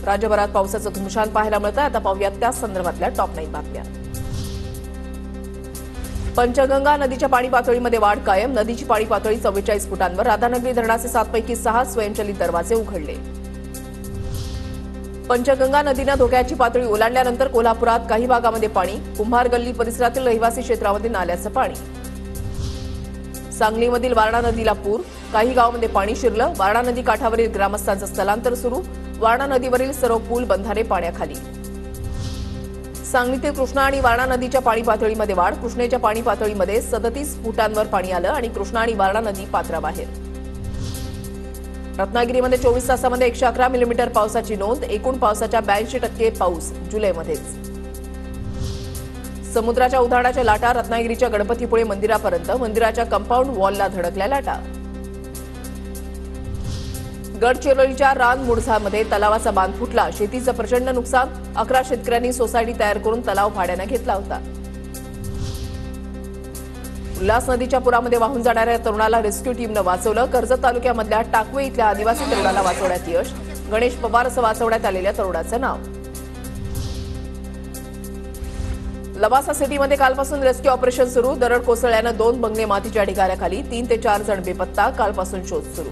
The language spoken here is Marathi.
राज्यभरात पावसाचं धुमशान पाहायला मिळतं. आता पाहूयात त्या संदर्भातल्या टॉप 9 बातम्या. पंचगंगा नदीच्या पाणी पातळीमध्ये वाढ कायम. नदीची पाणी पातळी 44 फुटांवर. राधानगरी धरणाचे 7 पैकी 6 स्वयंचलित दरवाजे उघडले. पंचगंगा नदीनं धोक्याची पातळी ओलांडल्यानंतर कोल्हापुरात काही भागामध्ये पाणी. कुंभार गल्ली परिसरातील रहिवासी क्षेत्रामध्ये नाल्याचं पाणी. सांगलीमधील वारणा नदीला पूर. काही गावांमध्ये पाणी शिरलं. वारणा नदी काठावरील ग्रामस्थांचं स्थलांतर सुरू. वारणा नदीवरील सर्व पूल बंधारे पाण्याखाली. सांगलीतील कृष्णा आणि वारणा नदीच्या पाणी पातळीमध्ये वाढ. कृष्णेच्या पाणी पातळीमध्ये 37 फुटांवर पाणी आलं आणि कृष्णा आणि वारणा नदी पात्राबाहेर. रत्नागिरीमध्ये 24 तासामध्ये 111 मिलीमीटर पावसाची नोंद. एकूण पावसाच्या 82% पाऊस जुलैमध्येच. समुद्राच्या उधाणाच्या लाटा. रत्नागिरीच्या गणपतीपुळे मंदिरापर्यंत. मंदिराच्या कंपाऊंड वॉलला धडकल्या लाटा. गडचिरोलीच्या रानमुडझामध्ये तलावाचा बांध फुटला. शेतीचं प्रचंड नुकसान. 11 शेतकऱ्यांनी सोसायटी तयार करून तलाव भाड्याने घेतला होता. उल्हास नदीच्या पुरामध्ये वाहून जाणाऱ्या तरुणाला रेस्क्यू टीमनं वाचवलं. कर्जत तालुक्यामधल्या टाकवे इथल्या आदिवासी तरुणाला वाचवण्यात यश. गणेश पवार असं वाचवण्यात आलेल्या तरुणाचं नाव. लवासा सिटीमध्ये कालपासून रेस्क्यू ऑपरेशन सुरू. दरड कोसळल्यानं 2 बंगले मातीच्या ढिगाऱ्याखाली. 3 ते 4 जण बेपत्ता. कालपासून शोध सुरू.